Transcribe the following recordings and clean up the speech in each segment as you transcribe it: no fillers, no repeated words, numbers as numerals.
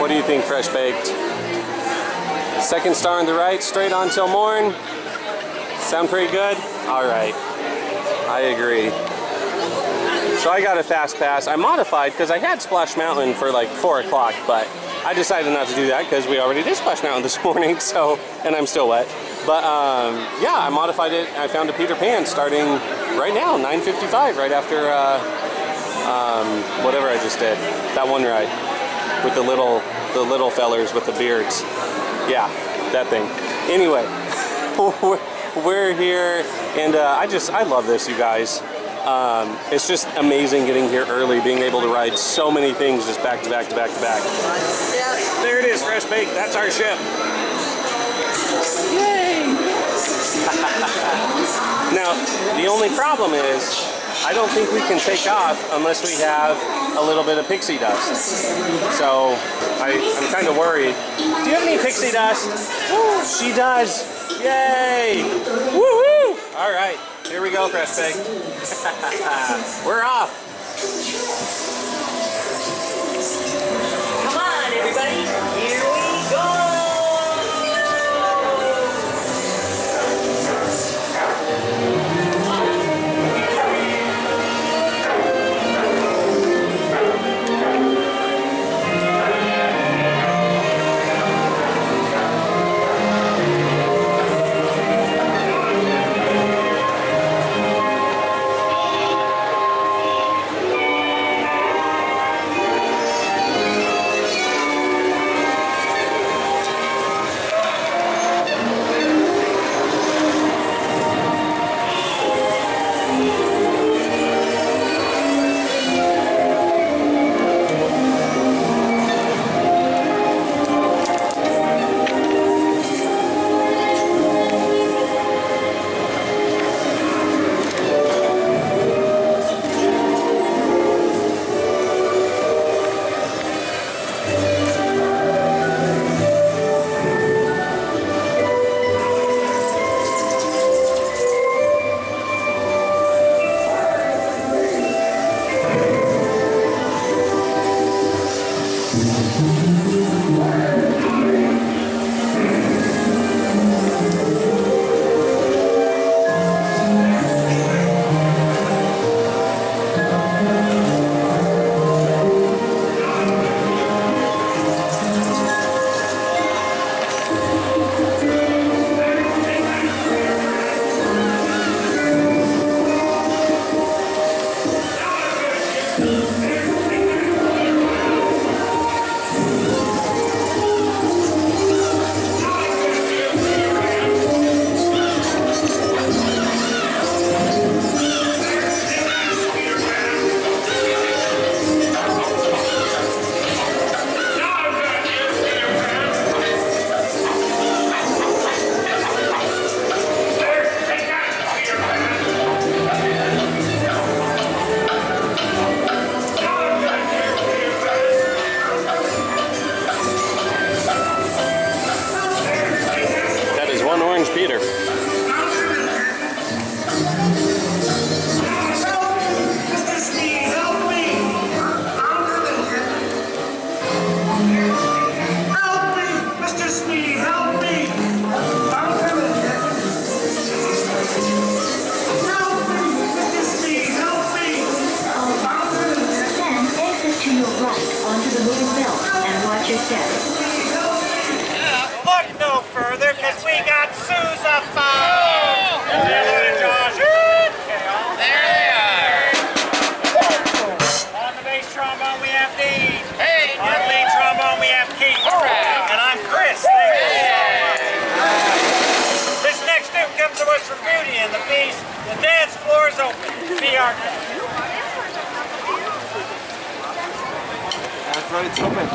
What do you think, Fresh Baked? Second star on the right, straight on till morn. Sound pretty good? All right, I agree. So I got a fast pass. I modified because I had Splash Mountain for like 4 o'clock, but I decided not to do that because we already did Splash Mountain this morning, so, and I'm still wet. But yeah, I modified it. I found a Peter Pan starting right now, 9:55, right after whatever I just did. That one ride with the little fellers with the beards. Yeah, that thing. Anyway, we're here, and I love this, you guys. It's just amazing getting here early, being able to ride so many things just back to back to back to back. There it is, Fresh Baked. That's our ship. Yay! Now, the only problem is, I don't think we can take off unless we have a little bit of pixie dust. So, I'm kind of worried. Do you have any pixie dust? Woo, she does. Yay! Woohoo! All right, here we go, Fresh Baked. We're off. Come on, everybody. Here we go. The dance floor is open. Be our guest. That's right, it's open.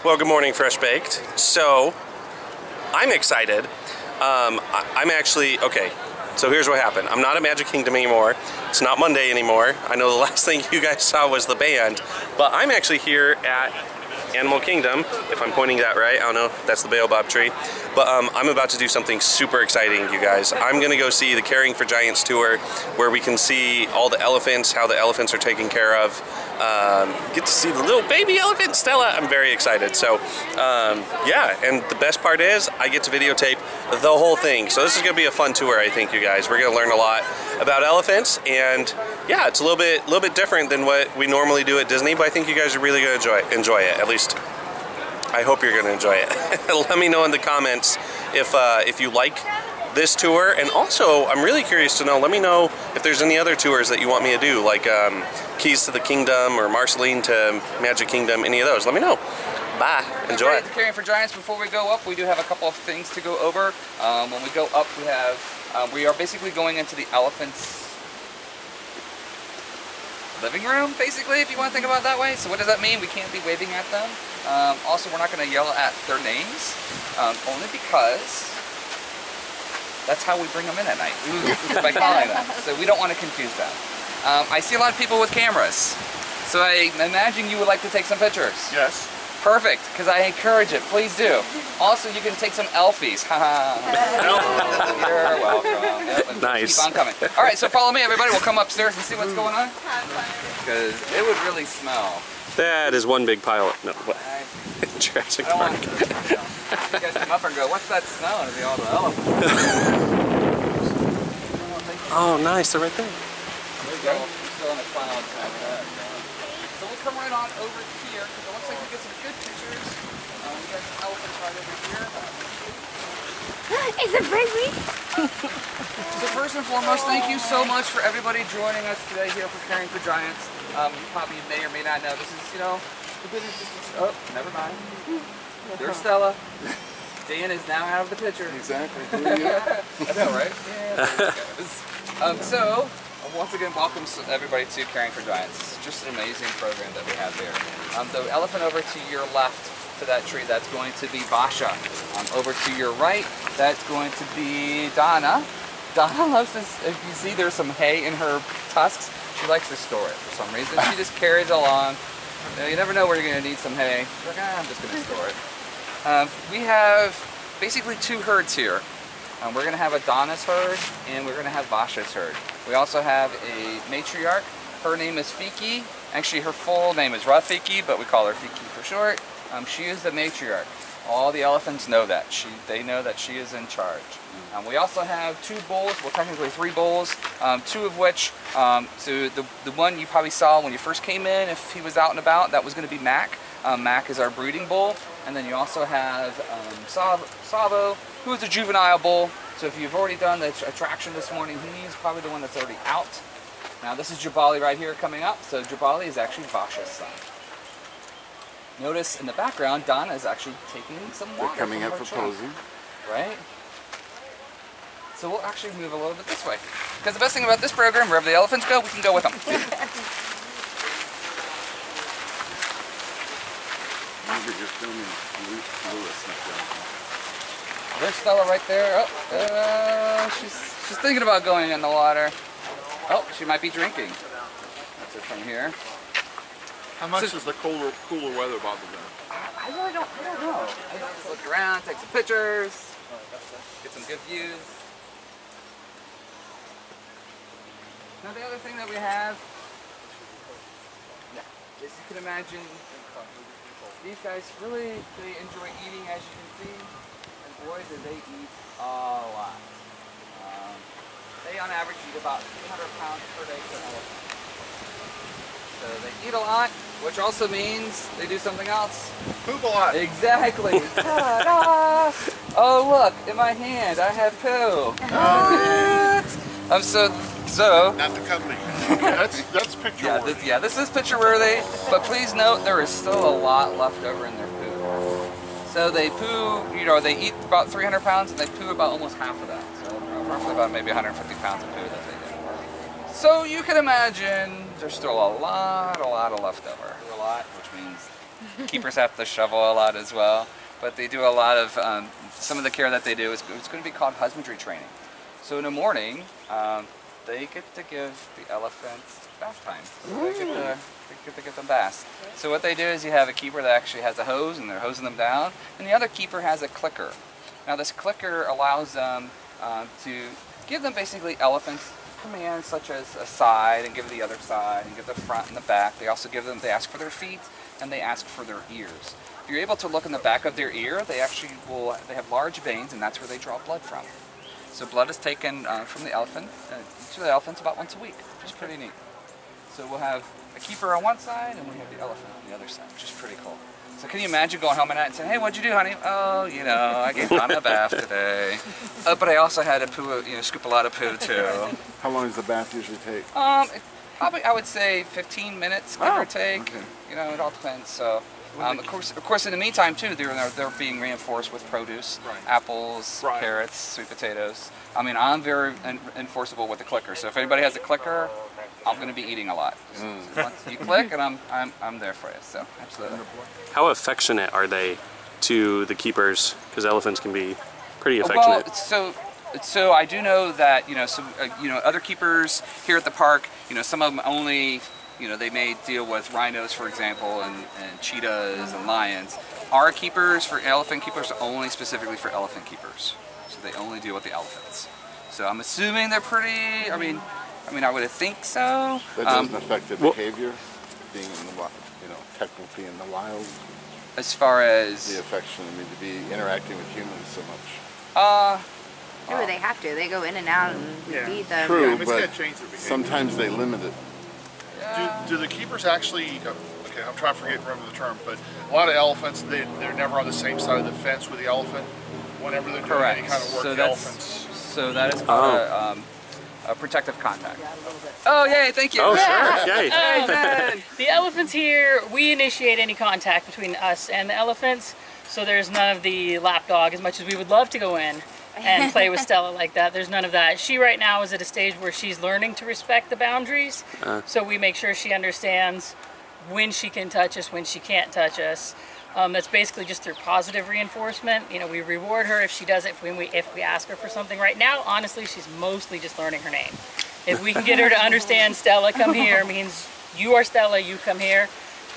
Well, good morning, Fresh Baked. So, I'm excited. I'm actually, okay, so here's what happened. I'm not at Magic Kingdom anymore. It's not Monday anymore. I know the last thing you guys saw was the band, but I'm actually here at Animal Kingdom, if I'm pointing that right. I don't know, that's the baobab tree. But I'm about to do something super exciting, you guys. I'm gonna go see the Caring for Giants tour, where we can see all the elephants, how the elephants are taken care of. Get to see the little baby elephant, Stella. I'm very excited. So, yeah, and the best part is I get to videotape the whole thing. So this is gonna be a fun tour, I think, you guys. We're gonna learn a lot about elephants, and yeah, it's a little bit different than what we normally do at Disney, but I think you guys are really gonna enjoy it. At least, I hope you're gonna enjoy it. Let me know in the comments if you like this tour, and also I'm really curious to know, let me know if there's any other tours that you want me to do, like Keys to the Kingdom or Marceline to Magic Kingdom, any of those. Let me know. Bye. Enjoy. Caring for Giants, before we go up, we do have a couple of things to go over. When we go up, we are basically going into the elephants' living room, basically, if you want to think about it that way. So what does that mean? We can't be waving at them. Also, we're not going to yell at their names, only because that's how we bring them in at night, by calling them. So we don't want to confuse them. I see a lot of people with cameras, so I imagine you would like to take some pictures. Yes. Perfect, because I encourage it. Please do. Also, you can take some elfies. You're welcome. Yep, nice. Keep on coming. All right, so follow me, everybody. We'll come upstairs and see what's going on. Because it would really smell. That is one big pile. No, what? Jurassic I don't Park. want you guys come up and go, what's that smell? And it'll be all the elephants. Oh, nice. They're right there. There you go. We're still in the clouds. So we'll come right on over here, because it looks like we get some good pictures. We got some elephants right over here. Is it baby? So first and foremost, thank you so much for everybody joining us today here for Caring for Giants. You probably may or may not know, this is, you know, the business distance. Oh, never mind. There's Stella. Dan is now out of the picture. Exactly. I know, right? Yeah. So, once again, welcome everybody to Caring for Giants. It's just an amazing program that we have here. The elephant over to your left, to that tree, that's going to be Basha. Over to your right, that's going to be Donna. Donna loves this. If you see, there's some hay in her tusks. She likes to store it for some reason. She just carries along. You never know where you're going to need some hay. She's like, I'm just going to store it. We have basically two herds here. We're going to have a Donna's herd, and we're going to have Vasha's herd. We also have a matriarch. Her name is Fiki. Actually, her full name is Rafiki, but we call her Fiki for short. She is the matriarch. All the elephants know that. They know that she is in charge. We also have 2 bulls, well technically 3 bulls, 2 of which, so the one you probably saw when you first came in, if he was out and about, that was going to be Mac. Mac is our breeding bull. And then you also have Savo, who is a juvenile bull. So if you've already done the attraction this morning, he's probably the one that's already out. Now this is Jabali right here coming up. So Jabali is actually Vasha's son. Notice in the background, Donna is actually taking some water. They're coming up for posing. Right? So we'll actually move a little bit this way. Because the best thing about this program, wherever the elephants go, we can go with them. You're filming Lewis. There's Stella right there. Oh, she's thinking about going in the water. Oh, she might be drinking. That's it from here. How much does the cooler weather bother them? I really don't know. I just look around, take some pictures, get some good views. Now the other thing that we have, as you can imagine, these guys really, they enjoy eating, as you can see, and boy do they eat a lot. They on average eat about 300 pounds per day per elephant. So they eat a lot, which also means they do something else. Poop a lot. Exactly. Ta-da! Oh look, in my hand I have poo. So. Not the company. That's picture worthy. This is picture worthy. But please note there is still a lot left over in their poo. So they poo. They eat about 300 pounds and they poo about almost half of that. So roughly about maybe 150 pounds of poo that they do. So you can imagine there's still a lot of leftover. A lot, which means keepers have to shovel a lot as well. But they do a lot of, some of the care that they do is it's going to be called husbandry training. So in the morning, they get to give the elephants bath time. So they get to get them baths. So what they do is you have a keeper that actually has a hose and they're hosing them down, and the other keeper has a clicker. Now this clicker allows them to give them basically elephants commands such as a side and give the other side and give the front and the back. They also give them, they ask for their feet and they ask for their ears. If you're able to look in the back of their ear, they actually they have large veins and that's where they draw blood from. So blood is taken from the elephant, to the elephants about once a week, which is pretty neat. So we'll have a keeper on one side and we have the elephant on the other side, which is pretty cool. So can you imagine going home at night and saying, hey, what'd you do, honey? Oh, I gave Donna a bath today. But I also had to poo, scoop a lot of poo too. How long does the bath usually take? Probably, I would say 15 minutes, give or take. Okay. It all depends. So, of course, in the meantime too, they're being reinforced with produce, apples, carrots, sweet potatoes. I'm very enforceable with the clicker. So if anybody has a clicker, I'm going to be eating a lot. Once you click, and I'm there for you. So absolutely. How affectionate are they to the keepers? Because elephants can be pretty affectionate. Well, so I do know that other keepers here at the park, some of them only, they may deal with rhinos, for example, and cheetahs and lions. Our keepers for elephant keepers are only specifically for elephant keepers, so they only deal with the elephants. So I'm assuming they're pretty. I would think so. That doesn't affect their behavior, being in the technically in the wild. As far as the affection, to be interacting with humans so much. Sure, they have to. They go in and out and feed them. True, it's but gonna change their behavior. Sometimes they limit it. Do the keepers actually? Okay, I'm trying to remember the term, but a lot of elephants, they're never on the same side of the fence with the elephant. Whenever they're doing any kind of work, the elephants. So that is called a protective contact. Oh, yay, thank you. Oh, sure, yay. The elephants here, we initiate any contact between us and the elephants, so there's none of the lapdog, as much as we would love to go in and play with Stella like that. There's none of that. She right now is at a stage where she's learning to respect the boundaries, so we make sure she understands when she can touch us, when she can't touch us. That's basically just through positive reinforcement. We reward her if she does it, if we ask her for something. Right now, honestly, she's mostly just learning her name. If we can get her to understand Stella, come here, means you are Stella, you come here,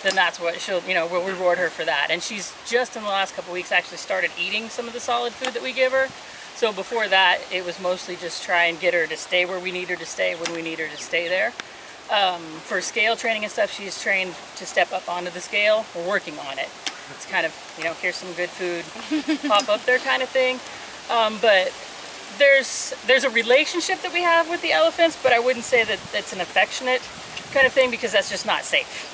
then that's what we'll reward her for that. And she's just in the last couple weeks actually started eating some of the solid food that we give her. So before that, it was mostly just try and get her to stay where we need her to stay when we need her to stay there. For scale training and stuff, she's trained to step up onto the scale. We're working on it. It's kind of, you know, here's some good food, pop up there kind of thing. But there's a relationship that we have with the elephants, but I wouldn't say that it's an affectionate kind of thing, because that's just not safe.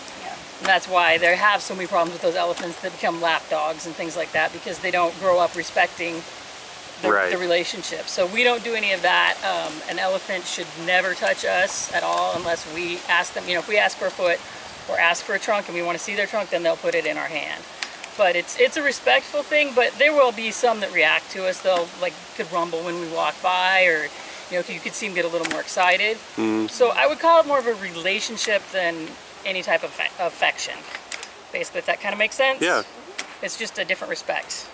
And that's why they have so many problems with those elephants that become lap dogs and things like that, because they don't grow up respecting the relationship. So we don't do any of that. An elephant should never touch us at all unless we ask them. You know, if we ask for a foot or ask for a trunk and we want to see their trunk, then they'll put it in our hand. But it's a respectful thing, but there will be some that react to us. They'll could rumble when we walk by, or you know, you could see them get a little more excited. So I would call it more of a relationship than any type of affection. Basically, if that kind of makes sense. Yeah. It's just a different respect.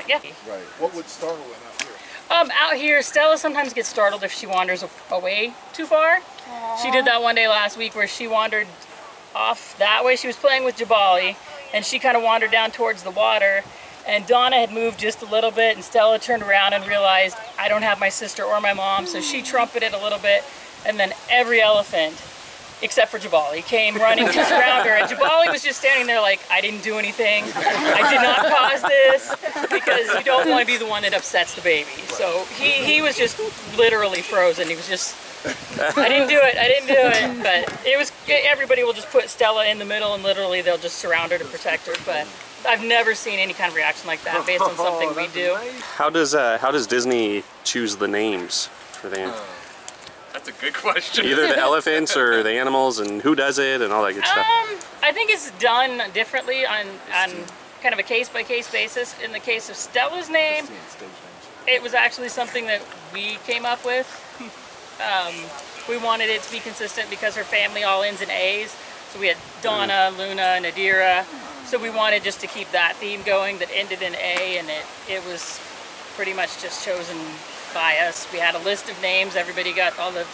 Yeah. Right. What would startle them out here? Out here, Stella sometimes gets startled if she wanders away too far. Aww. She did that one day last week where she wandered off that way. She was playing with Jabali, and she kind of wandered down towards the water, and Donna had moved just a little bit, and Stella turned around and realized, I don't have my sister or my mom, so she trumpeted a little bit, and then every elephant, except for Jabali, came running to surround her, and Jabali was just standing there like, I didn't do anything, I did not cause this, because you don't want to be the one that upsets the baby. So he was just literally frozen. He was just, I didn't do it, but it was, everybody will just put Stella in the middle, and literally they'll just surround her to protect her, but I've never seen any kind of reaction like that based on something we do. How does Disney choose the names for the animals? That's a good question. Either the elephants or the animals, and who does it, and all that good stuff. I think it's done differently on kind of a case-by-case basis. In the case of Stella's name, it was actually something that we came up with. We wanted it to be consistent because her family all ends in A's. So we had Donna, Luna, Nadira. So we wanted just to keep that theme going that ended in A, and it was pretty much just chosen by us. We had a list of names. Everybody got, all the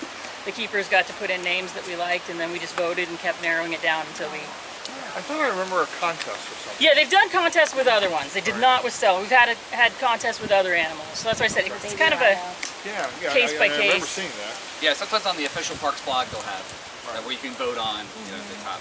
keepers got to put in names that we liked, and then we just voted and kept narrowing it down until we... I thought I remember a contest or something. Yeah, they've done contests with other ones. They did not with Stella. We've had contests with other animals. So that's why I said it's kind of a case by case. I remember seeing that. Yeah, sometimes on the official parks blog they'll have where you can vote on, you know, the top.